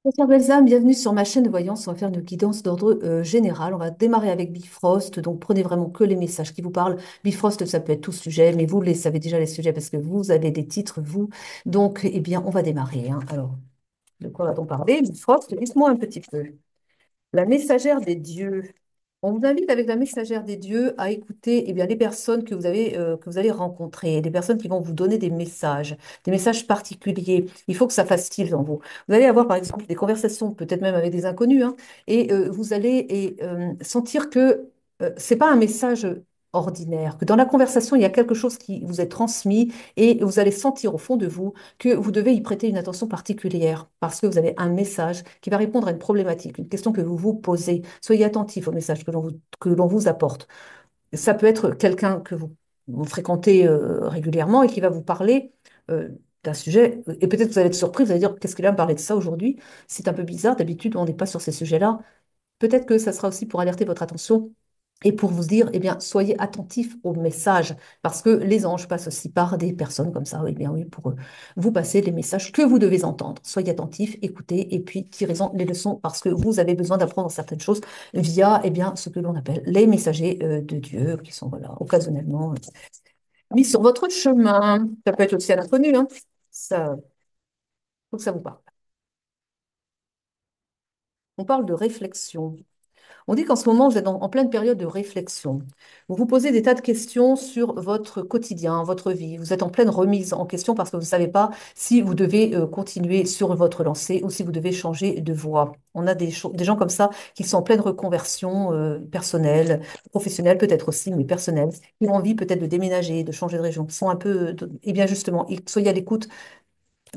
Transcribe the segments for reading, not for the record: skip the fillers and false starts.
Bonsoir Belzame, bienvenue sur ma chaîne de voyance. On va faire une guidance d'ordre général. On va démarrer avec Bifrost, donc prenez vraiment que les messages qui vous parlent. Bifrost, ça peut être tout sujet, mais vous les savez déjà les sujets parce que vous avez des titres, vous. Donc, eh bien, on va démarrer, hein. Alors, de quoi va-t-on parler? Bifrost, dites-moi un petit peu. La messagère des dieux. On vous invite avec la messagère des dieux à écouter eh bien, les personnes que vous allez rencontrer, les personnes qui vont vous donner des messages particuliers. Il faut que ça fasse style en vous. Vous allez avoir par exemple des conversations, peut-être même avec des inconnus, hein, et vous allez sentir que c'est pas un message ordinaire, que dans la conversation, il y a quelque chose qui vous est transmis et vous allez sentir au fond de vous que vous devez y prêter une attention particulière parce que vous avez un message qui va répondre à une problématique, une question que vous vous posez. Soyez attentif au message que l'on vous apporte. Ça peut être quelqu'un que vous fréquentez régulièrement et qui va vous parler d'un sujet. Et peut-être vous allez être surpris, vous allez dire, qu'est-ce qu'il va me parler de ça aujourd'hui? C'est un peu bizarre, d'habitude, on n'est pas sur ces sujets-là. Peut-être que ça sera aussi pour alerter votre attention et pour vous dire, eh bien, soyez attentifs aux messages, parce que les anges passent aussi par des personnes comme ça, eh bien oui, pour vous passer les messages que vous devez entendre. Soyez attentifs, écoutez, et puis tirez-en les leçons, parce que vous avez besoin d'apprendre certaines choses via, eh bien, ce que l'on appelle les messagers de Dieu, qui sont, voilà, occasionnellement mis sur votre chemin. Ça peut être aussi un inconnu, hein. Ça, faut que ça vous parle. On parle de réflexion. On dit qu'en ce moment, vous êtes en pleine période de réflexion. Vous vous posez des tas de questions sur votre quotidien, votre vie. Vous êtes en pleine remise en question parce que vous ne savez pas si vous devez continuer sur votre lancée ou si vous devez changer de voie. On a des gens comme ça qui sont en pleine reconversion personnelle, professionnelle peut-être aussi, mais personnelle, qui ont envie peut-être de déménager, de changer de région, qui sont un peu, eh bien justement, soyez à l'écoute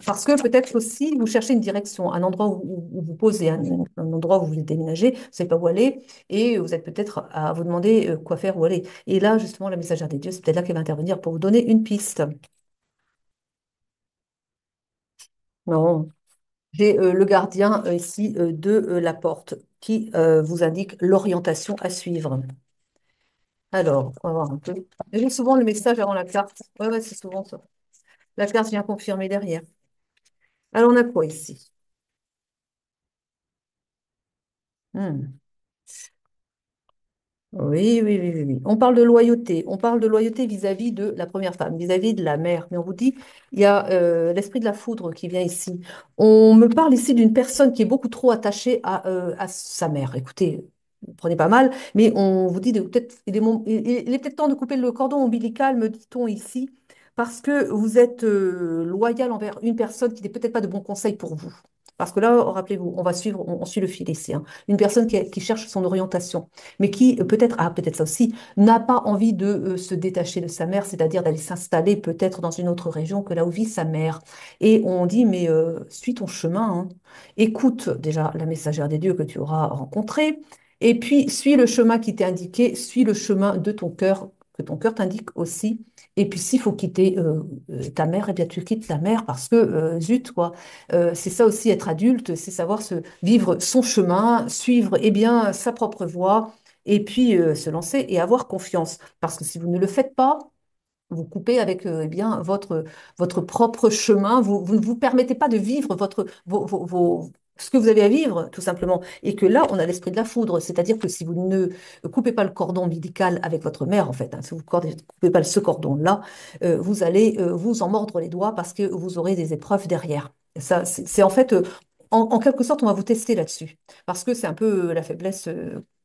parce que peut-être aussi, vous cherchez une direction, un endroit où vous posez, un endroit où vous voulez déménager, vous ne savez pas où aller, et vous êtes peut-être à vous demander quoi faire, où aller. Et là, justement, la messagère des dieux, c'est peut-être là qu'elle va intervenir pour vous donner une piste. Non, j'ai le gardien ici de la porte qui vous indique l'orientation à suivre. Alors, on va voir un peu. J'ai souvent le message avant la carte. Ouais, ouais, c'est souvent ça. La carte vient confirmer derrière. Alors, on a quoi ici? Hmm. Oui, oui, oui, oui, oui. On parle de loyauté. On parle de loyauté vis-à-vis de la première femme, vis-à-vis de la mère. Mais on vous dit, il y a l'esprit de la foudre qui vient ici. On me parle ici d'une personne qui est beaucoup trop attachée à sa mère. Écoutez, prenez pas mal, mais on vous dit peut-être, il est peut-être temps de couper le cordon ombilical, me dit-on ici, parce que vous êtes loyal envers une personne qui n'est peut-être pas de bons conseils pour vous. Parce que là, rappelez-vous, on va suivre, on suit le fil ici, hein. Une personne qui cherche son orientation mais qui peut-être, ah peut-être ça aussi, n'a pas envie de se détacher de sa mère, c'est-à-dire d'aller s'installer peut-être dans une autre région que là où vit sa mère. Et on dit, mais suis ton chemin, hein. Écoute déjà la messagère des dieux que tu auras rencontrée, et puis suis le chemin qui t'est indiqué, suis le chemin de ton cœur, que ton cœur t'indique aussi. Et puis s'il faut quitter ta mère, eh bien tu quittes ta mère parce que zut quoi. C'est ça aussi être adulte, c'est savoir se vivre son chemin, suivre eh bien sa propre voie et puis se lancer et avoir confiance. Parce que si vous ne le faites pas, vous coupez avec eh bien votre propre chemin. Vous ne vous permettez pas de vivre ce que vous avez à vivre, tout simplement. Et que là, on a l'esprit de la foudre. C'est-à-dire que si vous ne coupez pas le cordon ombilical avec votre mère, en fait, hein, si vous ne coupez pas ce cordon-là, vous allez vous en mordre les doigts parce que vous aurez des épreuves derrière. Ça, c'est en fait, en quelque sorte, on va vous tester là-dessus. Parce que c'est un peu la faiblesse.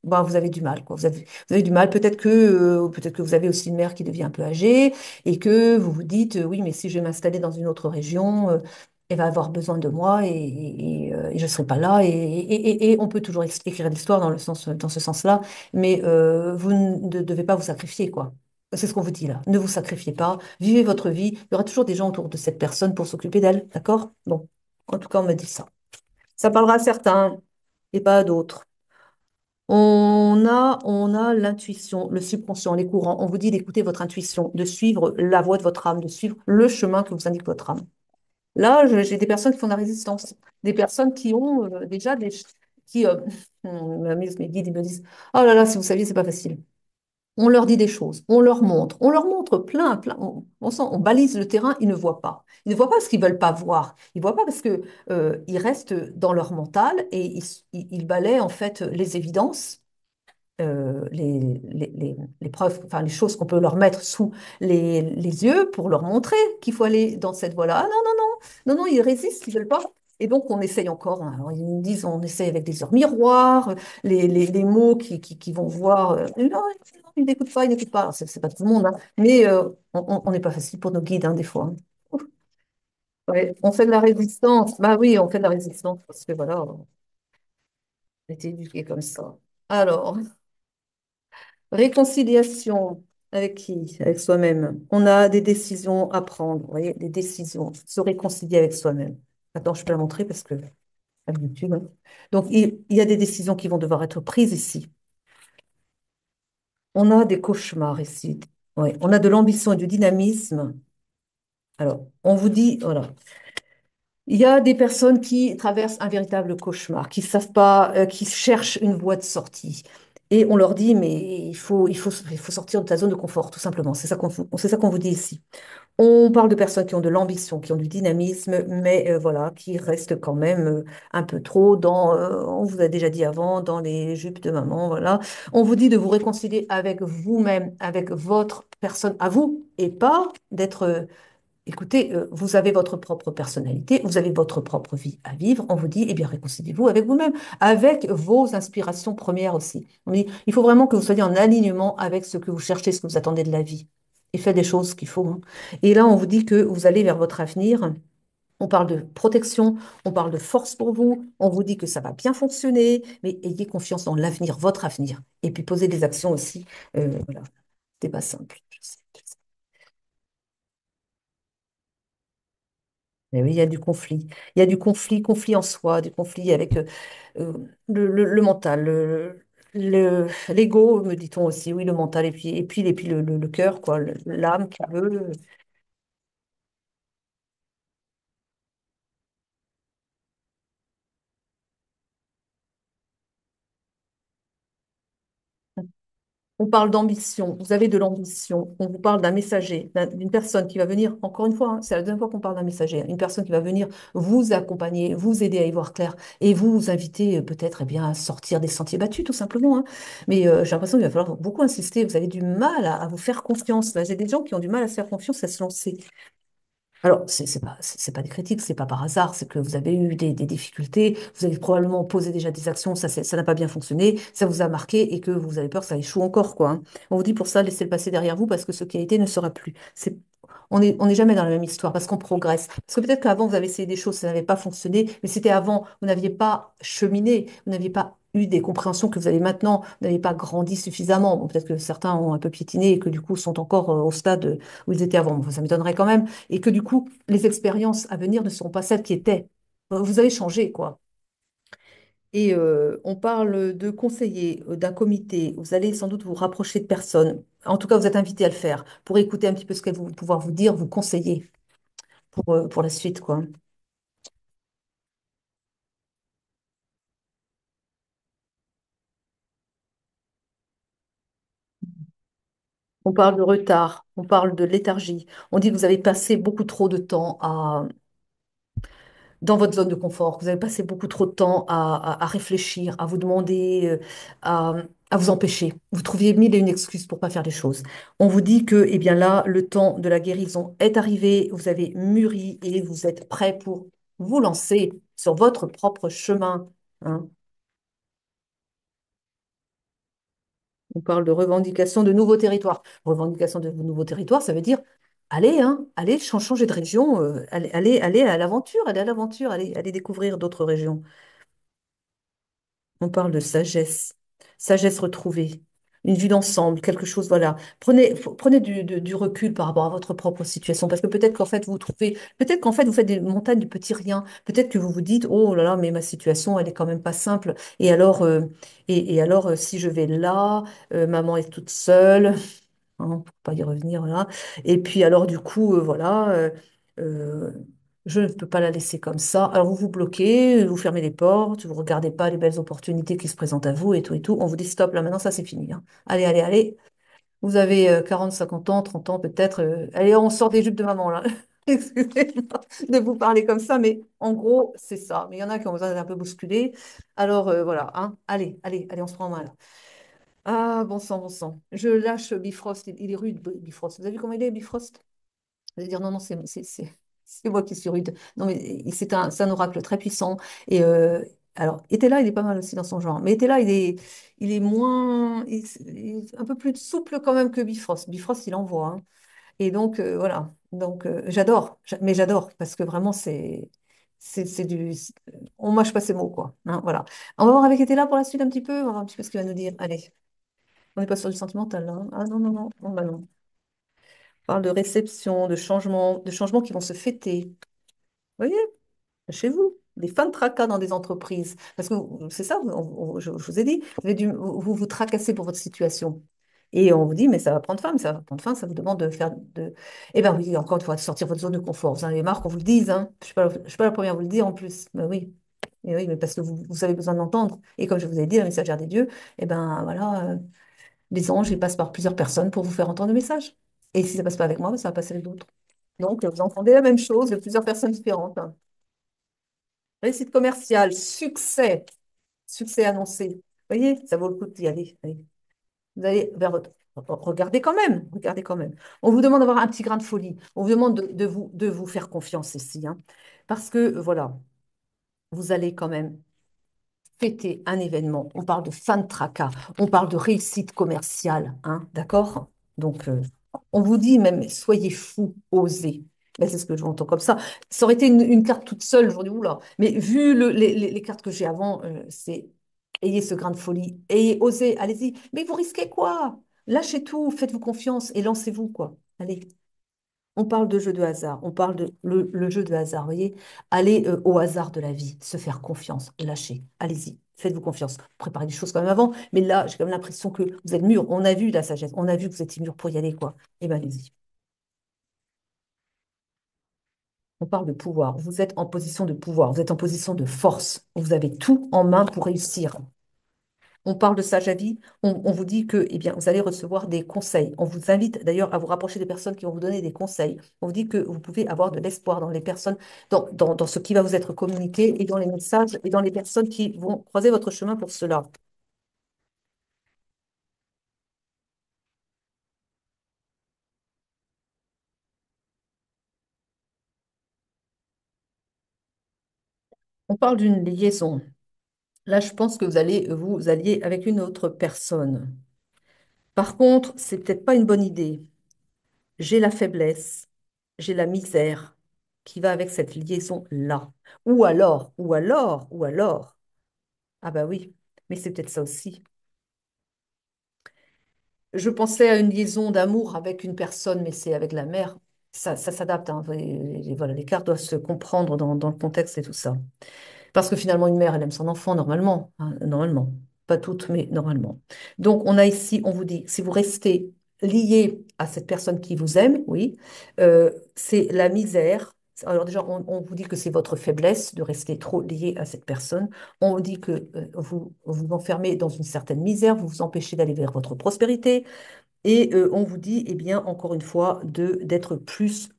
bah, vous avez du mal, quoi. Vous avez du mal. Peut-être que vous avez aussi une mère qui devient un peu âgée et que vous vous dites, oui, mais si je vais m'installer dans une autre région, elle va avoir besoin de moi et je ne serai pas là. Et on peut toujours écrire l'histoire dans le sens, dans ce sens-là, mais vous ne devez pas vous sacrifier, quoi. C'est ce qu'on vous dit là. Ne vous sacrifiez pas, vivez votre vie. Il y aura toujours des gens autour de cette personne pour s'occuper d'elle, d'accord? Bon, en tout cas, on me dit ça. Ça parlera à certains et pas à d'autres. On a l'intuition, le subconscient, les courants. On vous dit d'écouter votre intuition, de suivre la voie de votre âme, de suivre le chemin que vous indique votre âme. Là, j'ai des personnes qui font de la résistance, des personnes qui ont déjà des... qui, mes guides, ils me disent, oh là là, si vous saviez, c'est pas facile. On leur dit des choses, on leur montre plein, on sent, on balise le terrain, ils ne voient pas. Ils ne voient pas parce qu'ils veulent pas voir. Ils voient pas parce que ils restent dans leur mental et ils balaient en fait les évidences les preuves, enfin les choses qu'on peut leur mettre sous les yeux pour leur montrer qu'il faut aller dans cette voie-là. Ah non, ils résistent, ils veulent pas. Et donc on essaye encore, hein. Alors ils nous disent on essaye avec des heures miroirs, les mots qui vont voir. Non, ils n'écoutent pas, ils n'écoutent pas. Alors, c'est pas tout le monde, hein. Mais on n'est pas facile pour nos guides, hein, des fois, hein. Ouais, on fait de la résistance. Bah oui, on fait de la résistance parce que voilà, on a été éduqués comme ça. Alors. Réconciliation avec qui? Avec soi-même. On a des décisions à prendre, vous voyez, des décisions. Se réconcilier avec soi-même. Attends, je peux la montrer parce que à YouTube, hein. Donc, il y a des décisions qui vont devoir être prises ici. On a des cauchemars ici. Ouais. On a de l'ambition et du dynamisme. Alors, on vous dit, voilà, il y a des personnes qui traversent un véritable cauchemar, qui savent pas, qui cherchent une voie de sortie. Et on leur dit, mais il faut sortir de ta zone de confort, tout simplement. C'est ça qu'on vous dit ici. On parle de personnes qui ont de l'ambition, qui ont du dynamisme, mais voilà, qui restent quand même un peu trop dans, on vous a déjà dit avant, dans les jupes de maman, voilà. On vous dit de vous réconcilier avec vous-même, avec votre personne à vous, et pas d'être écoutez, vous avez votre propre personnalité, vous avez votre propre vie à vivre. On vous dit, eh bien, réconciliez-vous avec vous-même, avec vos inspirations premières aussi. On dit, il faut vraiment que vous soyez en alignement avec ce que vous cherchez, ce que vous attendez de la vie. Et faites des choses qu'il faut, hein. Et là, on vous dit que vous allez vers votre avenir. On parle de protection, on parle de force pour vous, on vous dit que ça va bien fonctionner, mais ayez confiance dans l'avenir, votre avenir. Et puis posez des actions aussi. Voilà, c'était pas simple. Je sais. Mais oui, il y a du conflit. Il y a du conflit en soi, du conflit avec euh, le mental, l'ego, me dit-on aussi, oui, le mental, et puis le cœur, quoi, l'âme qui veut. On parle d'ambition, vous avez de l'ambition, on vous parle d'un messager, d'une personne qui va venir, encore une fois, hein, c'est la deuxième fois qu'on parle d'un messager, hein, une personne qui va venir vous accompagner, vous aider à y voir clair et vous inviter peut-être eh bien, à sortir des sentiers battus, tout simplement, hein. Mais j'ai l'impression qu'il va falloir beaucoup insister, vous avez du mal à vous faire confiance. Là, j'ai des gens qui ont du mal à se faire confiance, à se lancer. Alors, c'est pas des critiques, c'est pas par hasard, c'est que vous avez eu des difficultés, vous avez probablement posé déjà des actions, ça n'a pas bien fonctionné, ça vous a marqué et que vous avez peur que ça échoue encore, quoi, hein. On vous dit pour ça, laissez le passé derrière vous parce que ce qui a été ne sera plus. On n'est jamais dans la même histoire parce qu'on progresse. Parce que peut-être qu'avant, vous avez essayé des choses, ça n'avait pas fonctionné, mais c'était avant, vous n'aviez pas cheminé, vous n'aviez pas eu des compréhensions que vous avez maintenant, vous n'avez pas grandi suffisamment. Bon, peut-être que certains ont un peu piétiné et que du coup sont encore au stade où ils étaient avant. Bon, ça m'étonnerait quand même. Et que du coup, les expériences à venir ne seront pas celles qui étaient. Vous avez changé, quoi. Et on parle de conseillers, d'un comité. Vous allez sans doute vous rapprocher de personnes. En tout cas, vous êtes invité à le faire pour écouter un petit peu ce qu'elles vont pouvoir vous dire, vous conseiller pour la suite, quoi. On parle de retard, on parle de léthargie. On dit que vous avez passé beaucoup trop de temps dans votre zone de confort, que vous avez passé beaucoup trop de temps à réfléchir, à vous demander, à vous empêcher. Vous trouviez mille et une excuses pour pas faire les choses. On vous dit que, eh bien là, le temps de la guérison est arrivé, vous avez mûri et vous êtes prêt pour vous lancer sur votre propre chemin, hein. On parle de revendication de nouveaux territoires. Revendication de nouveaux territoires, ça veut dire allez, hein, allez, changer de région, allez à l'aventure, allez à l'aventure, allez découvrir d'autres régions. On parle de sagesse, sagesse retrouvée, une vue d'ensemble, quelque chose, voilà. Prenez du recul par rapport à votre propre situation, parce que peut-être qu'en fait, vous trouvez, peut-être qu'en fait, vous faites des montagnes du petit rien. Peut-être que vous vous dites, oh là là, mais ma situation, elle est quand même pas simple. Et alors, si je vais là, maman est toute seule, hein, pour pas y revenir là. Et puis alors du coup, voilà, euh, je ne peux pas la laisser comme ça. Alors vous vous bloquez, vous fermez les portes, vous regardez pas les belles opportunités qui se présentent à vous et tout et tout. On vous dit stop, là maintenant ça c'est fini, hein. Allez, allez, allez. Vous avez 40, 50 ans, 30 ans peut-être. Allez, on sort des jupes de maman là. Excusez-moi de vous parler comme ça, mais en gros, c'est ça. Mais il y en a qui ont besoin d'être un peu bousculés. Alors voilà, hein. Allez, allez, allez, on se prend en main là. Ah, bon sang, bon sang. Je lâche Bifrost. Il est rude, Bifrost. Vous avez vu comment il est, Bifrost? Vous allez dire, non, non, c'est moi qui suis rude. Non, mais c'est un oracle très puissant. Et alors, Etela, il est pas mal aussi dans son genre. Mais Etela, il est moins. Il est un peu plus souple quand même que Bifrost. Bifrost, il envoie, hein. Et donc, voilà. Donc, j'adore. Mais j'adore. Parce que vraiment, c'est du. On mâche pas ses mots, quoi, hein, voilà. On va voir avec Etela pour la suite un petit peu. On va voir un petit peu ce qu'il va nous dire. Allez. On n'est pas sur du sentimental, là, hein. Ah non, non, non, non, bah non. On parle de réception, de changements qui vont se fêter. Vous voyez, chez vous, des fins de tracas dans des entreprises. Parce que c'est ça, je vous ai dit, vous vous tracassez pour votre situation. Et on vous dit, mais ça va prendre fin, mais ça va prendre fin, ça vous demande de faire de. Eh bien oui, encore une fois, de sortir votre zone de confort. Vous en avez marre qu'on vous le dise, hein. Je suis pas la première à vous le dire en plus. Mais oui. Et oui, mais parce que vous avez besoin d'entendre. Et comme je vous ai dit, la messagère des dieux, eh ben voilà. Les anges, ils passent par plusieurs personnes pour vous faire entendre le message. Et si ça passe pas avec moi, ça va passer avec d'autres. Donc, vous entendez la même chose de plusieurs personnes différentes, hein. Réussite commerciale, succès, succès annoncé. Vous voyez, ça vaut le coup d'y aller. Allez. Vous allez vers votre. Regardez quand même, regardez quand même. On vous demande d'avoir un petit grain de folie. On vous demande de vous faire confiance ici, hein. Parce que, voilà, vous allez quand même fêter un événement. On parle de fin de tracas, on parle de réussite commerciale, hein, d'accord? Donc, on vous dit même, soyez fous, osez. Ben, c'est ce que j'entends comme ça. Ça aurait été une carte toute seule, j'aurais dit, oula. Mais vu les cartes que j'ai avant, c'est ayez ce grain de folie, ayez, osez, allez-y. Mais vous risquez quoi? Lâchez tout, faites-vous confiance et lancez-vous, quoi. Allez. On parle de jeu de hasard, on parle de le jeu de hasard, vous voyez. Allez au hasard de la vie, se faire confiance, lâchez, allez-y, faites-vous confiance. Préparez les choses quand même avant, mais là, j'ai quand même l'impression que vous êtes mûr. On a vu la sagesse, on a vu que vous étiez mûr pour y aller, quoi. Eh bien, allez-y. On parle de pouvoir. Vous êtes en position de pouvoir, vous êtes en position de force. Vous avez tout en main pour réussir. On parle de sage avis, on vous dit que eh bien, vous allez recevoir des conseils. On vous invite d'ailleurs à vous rapprocher des personnes qui vont vous donner des conseils. On vous dit que vous pouvez avoir de l'espoir dans les personnes, dans ce qui va vous être communiqué et dans les messages et dans les personnes qui vont croiser votre chemin pour cela. On parle d'une liaison. Là, je pense que vous allez vous allier avec une autre personne. Par contre, c'est peut-être pas une bonne idée. J'ai la faiblesse, j'ai la misère qui va avec cette liaison-là. Ou alors, ah bah oui, mais c'est peut-être ça aussi. Je pensais à une liaison d'amour avec une personne, mais c'est avec la mère. Ça s'adapte, hein. Voilà, les cartes doivent se comprendre dans le contexte et tout ça. Parce que finalement, une mère, elle aime son enfant normalement, hein, normalement. Pas toutes, mais normalement. Donc, on a ici, on vous dit, si vous restez lié à cette personne qui vous aime, oui, c'est la misère. Alors déjà, on vous dit que c'est votre faiblesse de rester trop lié à cette personne. On vous dit que vous vous enfermez dans une certaine misère, vous vous empêchez d'aller vers votre prospérité. Et on vous dit, eh bien, encore une fois, d'être plus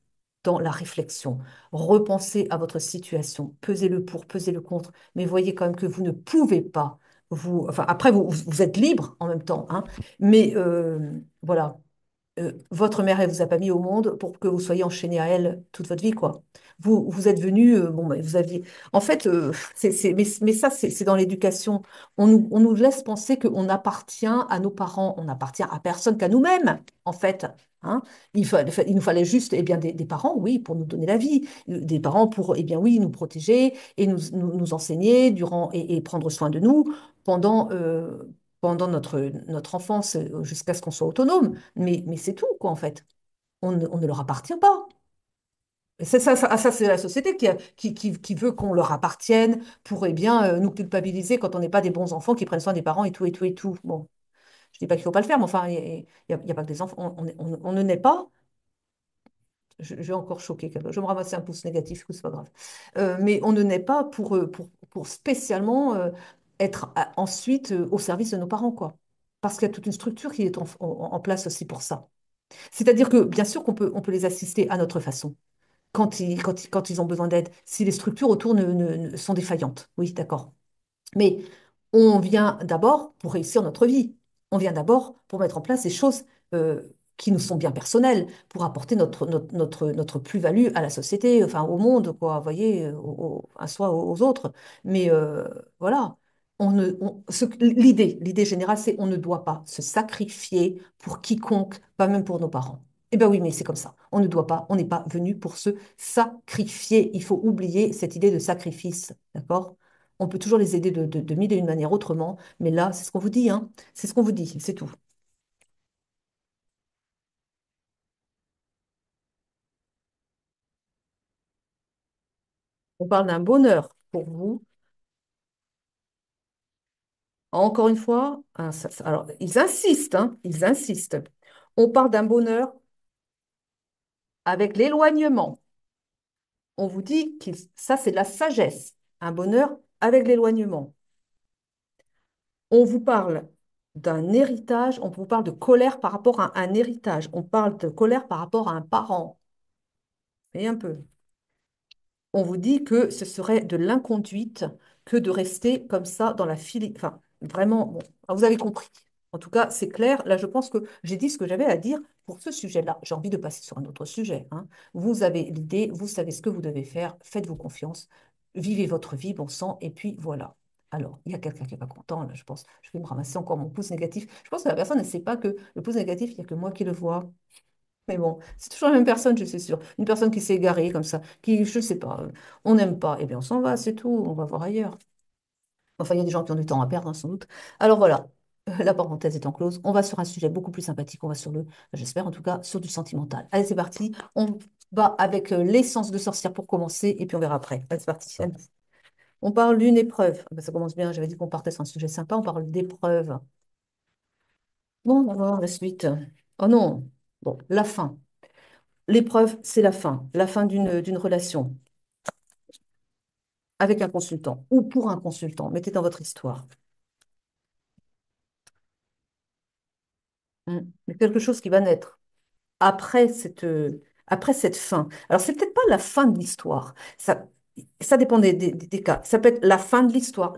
dans la réflexion. Repensez à votre situation, pesez le pour, pesez le contre, mais voyez quand même que vous ne pouvez pas vous. Enfin, après, vous êtes libre en même temps, hein, mais voilà, votre mère, elle vous a pas mis au monde pour que vous soyez enchaîné à elle toute votre vie, quoi. Vous êtes venu, bon, ben, vous aviez. En fait, mais ça, c'est dans l'éducation. On nous laisse penser qu'on appartient à nos parents, on appartient à personne qu'à nous-mêmes, en fait. Hein. Il nous fallait juste, eh bien, des parents, oui, pour nous donner la vie, des parents pour, eh bien, oui, nous protéger et nous enseigner durant et prendre soin de nous pendant, pendant notre enfance jusqu'à ce qu'on soit autonome. Mais c'est tout, quoi, en fait. On ne leur appartient pas. Et c'est ça, c'est la société qui veut qu'on leur appartienne pour eh bien, nous culpabiliser quand on n'est pas des bons enfants qui prennent soin des parents et tout, et tout, et tout. Bon, je dis pas qu'il faut pas le faire, mais enfin, il y a pas que des enfants. On ne naît pas. Je vais encore choquer quelqu'un. Je vais me ramasser un pouce négatif, c'est pas grave. Mais on ne naît pas pour spécialement être ensuite au service de nos parents, quoi. Parce qu'il y a toute une structure qui est en place aussi pour ça. C'est-à-dire que, bien sûr, on peut les assister à notre façon quand ils ont besoin d'aide, si les structures autour sont défaillantes. Oui, d'accord. Mais on vient d'abord pour réussir notre vie. On vient d'abord pour mettre en place des choses euh, qui nous sont bien personnelles, pour apporter notre plus-value à la société, enfin au monde, quoi, vous voyez, à soi, aux autres. Mais voilà, l'idée générale, c'est on ne doit pas se sacrifier pour quiconque, pas même pour nos parents. Eh bien oui, mais c'est comme ça. On ne doit pas, on n'est pas venu pour se sacrifier. Il faut oublier cette idée de sacrifice, d'accord? On peut toujours les aider de mille et une manières autrement, mais là, c'est ce qu'on vous dit, hein. C'est ce qu'on vous dit, c'est tout. On parle d'un bonheur pour vous. Encore une fois, hein, alors, ils insistent, hein, ils insistent. On parle d'un bonheur avec l'éloignement. On vous dit que ça, c'est de la sagesse. Un bonheur avec l'éloignement. On vous parle d'un héritage, on vous parle de colère par rapport à un héritage. On parle de colère par rapport à un parent. Et un peu. On vous dit que ce serait de l'inconduite que de rester comme ça dans la file. Enfin, vraiment, bon, vous avez compris. En tout cas, c'est clair. Là, je pense que j'ai dit ce que j'avais à dire pour ce sujet-là. J'ai envie de passer sur un autre sujet. Hein. Vous avez l'idée, vous savez ce que vous devez faire, faites-vous confiance, vivez votre vie, bon sang, et puis voilà. Alors, il y a quelqu'un qui n'est pas content, là, je pense. Je vais me ramasser encore mon pouce négatif. Je pense que la personne ne sait pas que le pouce négatif, il n'y a que moi qui le vois. Mais bon, c'est toujours la même personne, je suis sûre. Une personne qui s'est égarée comme ça, qui, je ne sais pas, on n'aime pas, eh bien on s'en va, c'est tout, on va voir ailleurs. Enfin, il y a des gens qui ont du temps à perdre, hein, sans doute. Alors voilà, la parenthèse étant close, on va sur un sujet beaucoup plus sympathique, on va sur j'espère en tout cas, sur du sentimental. Allez, c'est parti, on va avec l'essence de sorcière pour commencer, et puis on verra après. Allez, c'est parti. On parle d'une épreuve. Ah ben, ça commence bien, j'avais dit qu'on partait sur un sujet sympa, on parle d'épreuve. Bon, on va voir la suite. Oh non, bon, la fin. L'épreuve, c'est la fin d'une relation avec un consultant ou pour un consultant. Mettez dans votre histoire. Mais quelque chose qui va naître après cette fin. Alors, c'est peut-être pas la fin de l'histoire. Ça dépend des cas. Ça peut être la fin de l'histoire.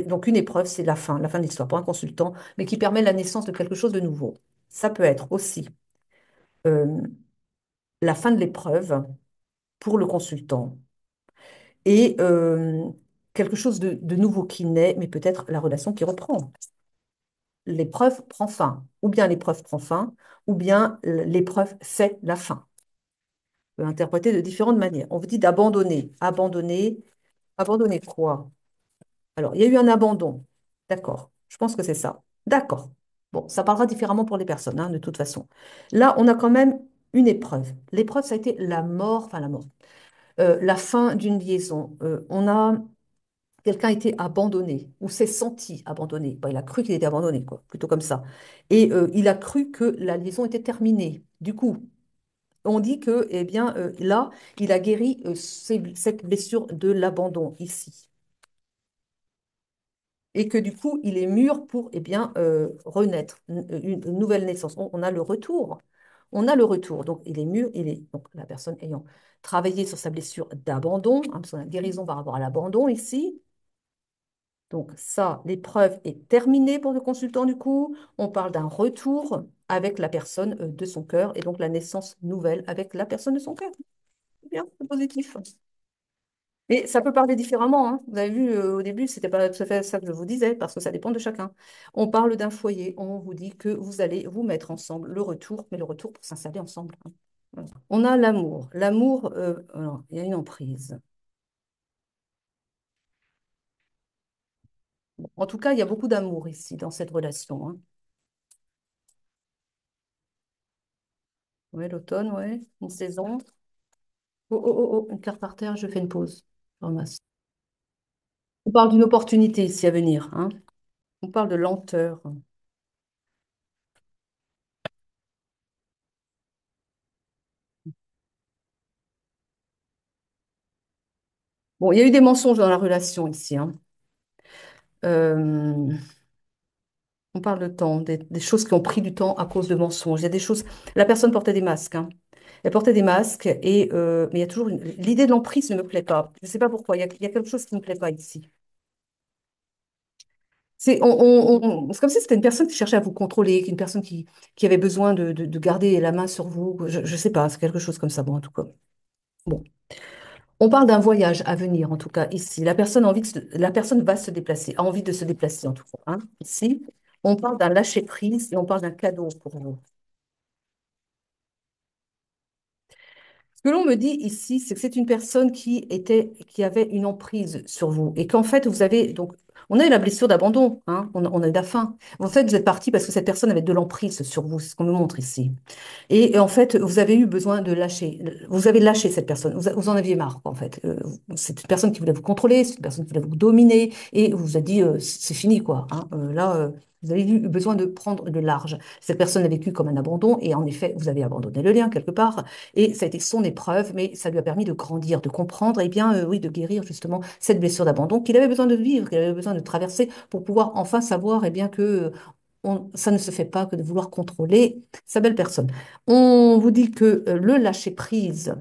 Donc, une épreuve, c'est la fin de l'histoire pour un consultant, mais qui permet la naissance de quelque chose de nouveau. Ça peut être aussi euh, la fin de l'épreuve pour le consultant et quelque chose de nouveau qui naît, mais peut-être la relation qui reprend. L'épreuve prend fin, ou bien l'épreuve prend fin, ou bien l'épreuve c'est la fin. On peut interpréter de différentes manières. On vous dit d'abandonner. Abandonner quoi? Alors, il y a eu un abandon. D'accord. Je pense que c'est ça. D'accord. Bon, ça parlera différemment pour les personnes, hein, de toute façon. Là, on a quand même une épreuve. L'épreuve, ça a été la mort, enfin la mort, la fin d'une liaison. On a quelqu'un a été abandonné ou s'est senti abandonné. Bon, il a cru qu'il était abandonné, quoi, plutôt comme ça. Et il a cru que la liaison était terminée. Du coup, on dit que, eh bien, là, il a guéri cette blessure de l'abandon ici. Et que du coup, il est mûr pour, eh bien, renaître, une nouvelle naissance. On a le retour. On a le retour. Donc, il est mûr. Donc, la personne ayant travaillé sur sa blessure d'abandon, hein, parce qu'on a une guérison par rapport à l'abandon ici. Donc ça, l'épreuve est terminée pour le consultant du coup. On parle d'un retour. avec la personne de son cœur et donc la naissance nouvelle avec la personne de son cœur. C'est bien, c'est positif. Mais ça peut parler différemment, hein. Vous avez vu, au début, c'était pas tout à fait ça que je vous disais, parce que ça dépend de chacun. On parle d'un foyer, on vous dit que vous allez vous mettre ensemble, le retour, mais le retour pour s'installer ensemble, hein. Voilà. On a l'amour. L'amour, alors, il y a une emprise. En tout cas, il y a beaucoup d'amour ici, dans cette relation, hein. Oui, l'automne, oui, une saison. Oh, oh, oh, oh, une carte par terre, je fais une pause. Je ramasse. On parle d'une opportunité ici à venir, hein. On parle de lenteur. Bon, il y a eu des mensonges dans la relation ici, hein. Euh, on parle de temps, des choses qui ont pris du temps à cause de mensonges. Il y a des choses. La personne portait des masques, hein. Elle portait des masques et mais il y a toujours l'idée de l'emprise ne me plaît pas. Je ne sais pas pourquoi. Il y a quelque chose qui ne me plaît pas ici. C'est comme si c'était une personne qui cherchait à vous contrôler, une personne qui avait besoin de garder la main sur vous. Je ne sais pas, c'est quelque chose comme ça, bon, en tout cas. Bon. On parle d'un voyage à venir, en tout cas, ici. La personne va se déplacer, a envie de se déplacer, en tout cas, hein, ici. On parle d'un lâcher-prise et on parle d'un cadeau pour vous. Ce que l'on me dit ici, c'est que c'est une personne qui avait une emprise sur vous et qu'en fait, vous avez donc, on a eu la blessure d'abandon, hein, on a eu la faim. En fait, vous êtes parti parce que cette personne avait de l'emprise sur vous, c'est ce qu'on me montre ici. Et en fait, vous avez eu besoin de lâcher. Vous avez lâché cette personne. Vous en aviez marre, en fait. C'est une personne qui voulait vous contrôler, c'est une personne qui voulait vous dominer, et vous a dit, c'est fini, quoi, hein. Là, vous avez eu besoin de prendre de large. Cette personne a vécu comme un abandon, et en effet, vous avez abandonné le lien quelque part, et ça a été son épreuve, mais ça lui a permis de grandir, de comprendre, et bien, oui, de guérir justement cette blessure d'abandon qu'il avait besoin de vivre, qu'il avait besoin de traverser pour pouvoir enfin savoir, eh bien, que ça ne se fait pas que de vouloir contrôler sa belle personne. On vous dit que le lâcher-prise,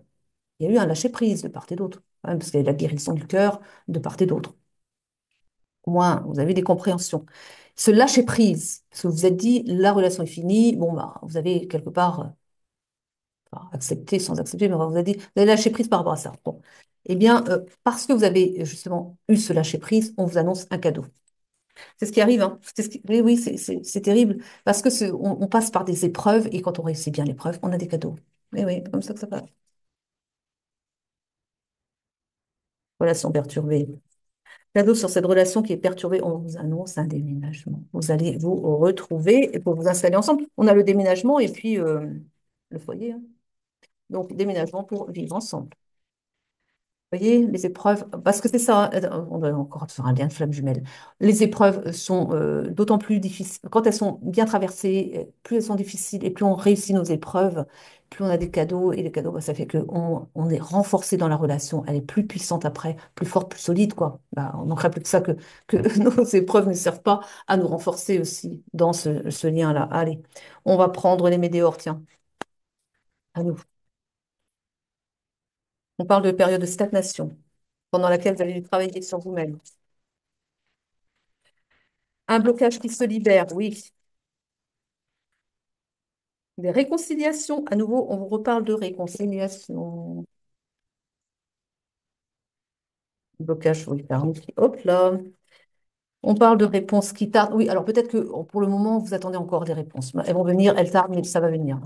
il y a eu un lâcher-prise de part et d'autre, hein, parce qu'il y a eu la guérison du cœur de part et d'autre. Au moins, vous avez des compréhensions. Ce lâcher-prise, parce que vous vous êtes dit, la relation est finie, bon, bah, vous avez quelque part enfin, accepté, sans accepter, mais vous avez dit, vous avez lâché prise par rapport à ça. Bon. Eh bien, parce que vous avez justement eu ce lâcher-prise, on vous annonce un cadeau. C'est ce qui arrive, hein. Oui, oui, c'est terrible. Parce que on passe par des épreuves et quand on réussit bien l'épreuve, on a des cadeaux. Oui, oui, comme ça que ça passe. Relation perturbée. Cadeau sur cette relation qui est perturbée, on vous annonce un déménagement. Vous allez vous retrouver et pour vous installer ensemble. On a le déménagement et puis le foyer, hein. Donc, déménagement pour vivre ensemble. Voyez, les épreuves, parce que c'est ça, on doit encore faire un lien de flamme jumelle. Les épreuves sont d'autant plus difficiles, quand elles sont bien traversées, plus elles sont difficiles et plus on réussit nos épreuves, plus on a des cadeaux. Et les cadeaux, bah, ça fait qu'on on est renforcé dans la relation, elle est plus puissante après, plus forte, plus solide, quoi. Bah, on manquerait plus que ça que nos épreuves ne servent pas à nous renforcer aussi dans ce lien-là. Allez, on va prendre les météores, tiens, à nous. On parle de période de stagnation pendant laquelle vous allez travailler sur vous-même. Un blocage qui se libère, oui. Des réconciliations. À nouveau, on vous reparle de réconciliation. Blocage, oui, pardon. Hop là. On parle de réponses qui tardent. Oui, alors peut-être que pour le moment, vous attendez encore des réponses. Elles vont venir, elles tardent, mais ça va venir.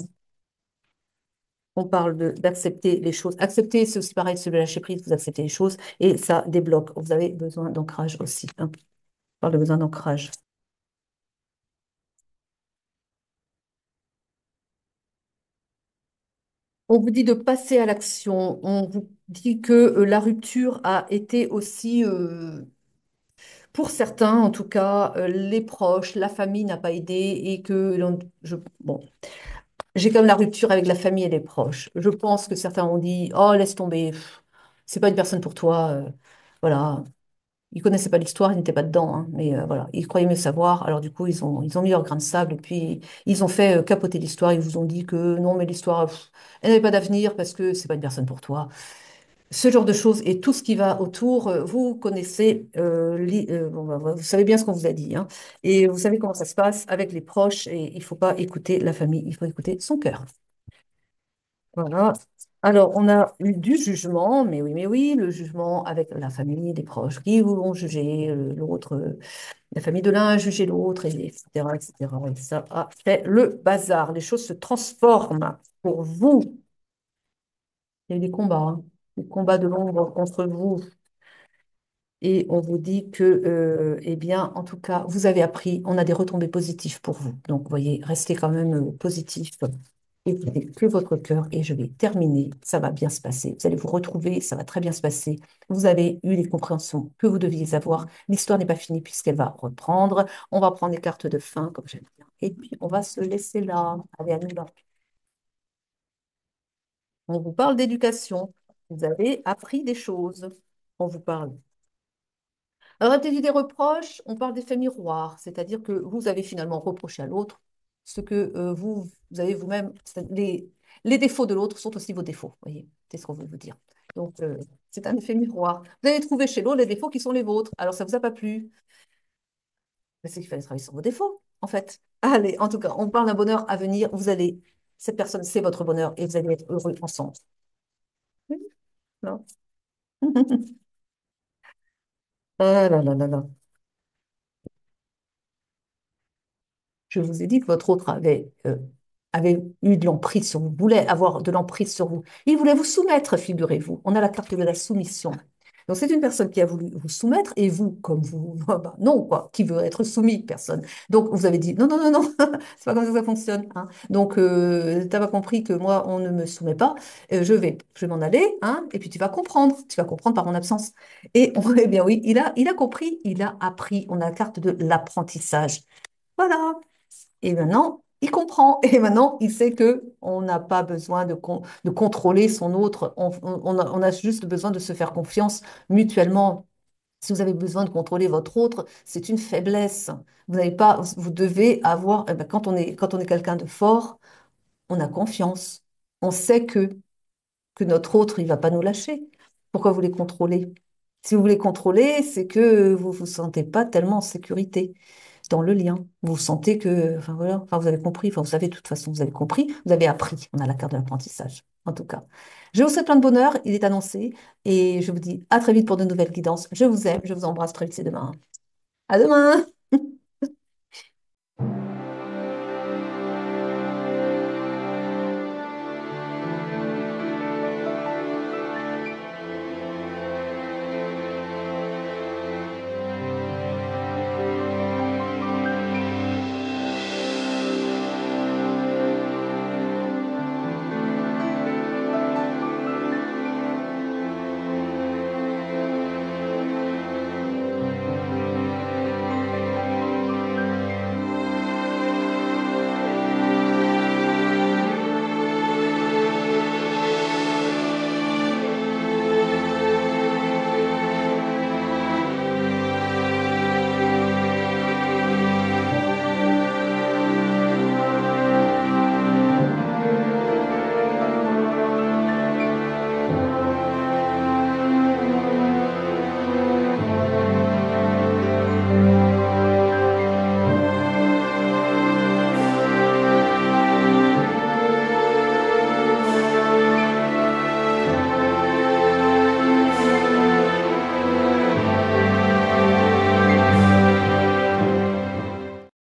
On parle d'accepter les choses. Accepter, c'est aussi pareil, c'est le lâcher prise, vous acceptez les choses et ça débloque. Vous avez besoin d'ancrage aussi, hein. On parle de besoin d'ancrage. On vous dit de passer à l'action. On vous dit que la rupture a été aussi pour certains, en tout cas, les proches, la famille n'a pas aidé et que bon, j'ai comme la rupture avec la famille et les proches. Je pense que certains ont dit, oh, laisse tomber, c'est pas une personne pour toi. Voilà, ils connaissaient pas l'histoire, ils n'étaient pas dedans, hein, mais voilà, ils croyaient mieux savoir. Alors du coup, ils ont mis leur grain de sable et puis ils ont fait capoter l'histoire. Ils vous ont dit que non, mais l'histoire, elle n'avait pas d'avenir parce que c'est pas une personne pour toi. Ce genre de choses et tout ce qui va autour, vous connaissez, bon, vous savez bien ce qu'on vous a dit, hein, et vous savez comment ça se passe avec les proches, et il ne faut pas écouter la famille, il faut écouter son cœur. Voilà. Alors, on a eu du jugement, mais oui, le jugement avec la famille, des proches qui vont juger l'autre, la famille de l'un a jugé l'autre, etc., etc. Et ça a fait le bazar. Les choses se transforment pour vous. Il y a eu des combats, hein, des combats de l'ombre contre vous. Et on vous dit que, eh bien, en tout cas, vous avez appris, on a des retombées positives pour vous. Donc, vous voyez, restez quand même positif. Écoutez que votre cœur et je vais terminer. Ça va bien se passer. Vous allez vous retrouver, ça va très bien se passer. Vous avez eu les compréhensions que vous deviez avoir. L'histoire n'est pas finie puisqu'elle va reprendre. On va prendre les cartes de fin, comme j'aime bien. Et puis, on va se laisser là. Allez, à nous là. On vous parle d'éducation. Vous avez appris des choses. On vous parle. Alors, quand tu dis des reproches, on parle d'effet miroir, c'est-à-dire que vous avez finalement reproché à l'autre ce que vous avez vous-même. Les défauts de l'autre sont aussi vos défauts, voyez, c'est ce qu'on veut vous dire. Donc, c'est un effet miroir. Vous avez trouvé chez l'autre les défauts qui sont les vôtres. Alors, ça ne vous a pas plu. Mais c'est qu'il fallait travailler sur vos défauts, en fait. Allez, en tout cas, on parle d'un bonheur à venir. Cette personne, c'est votre bonheur et vous allez être heureux ensemble. Oui, non. Ah là là là là. Je vous ai dit que votre autre avait eu de l'emprise sur vous, voulait avoir de l'emprise sur vous. Il voulait vous soumettre, figurez-vous. On a la carte de la soumission. Donc, c'est une personne qui a voulu vous soumettre et vous, comme vous, ah bah non, quoi, qui veut être soumis, personne. Donc, vous avez dit non, non, non, non, c'est pas comme ça que ça fonctionne, hein. Donc, t'as pas compris que moi, on ne me soumet pas. Je vais m'en aller, hein, et puis tu vas comprendre par mon absence. Et eh bien oui, il a compris, il a appris. On a la carte de l'apprentissage. Voilà. Et maintenant, il comprend. Et maintenant, il sait que on n'a pas besoin de contrôler son autre. On a juste besoin de se faire confiance mutuellement. Si vous avez besoin de contrôler votre autre, c'est une faiblesse. Vous n'avez pas, vous devez avoir, eh ben, quand on est quelqu'un de fort, on a confiance. On sait que notre autre, il va pas nous lâcher. Pourquoi vous les contrôlez? Si vous voulez contrôler, c'est que vous vous sentez pas tellement en sécurité dans le lien. Vous sentez que, enfin voilà, enfin vous avez compris, enfin vous savez de toute façon, vous avez compris, vous avez appris. On a la carte de l'apprentissage, en tout cas. Je vous souhaite plein de bonheur, il est annoncé, et je vous dis à très vite pour de nouvelles guidances. Je vous aime, je vous embrasse très vite, c'est demain. À demain!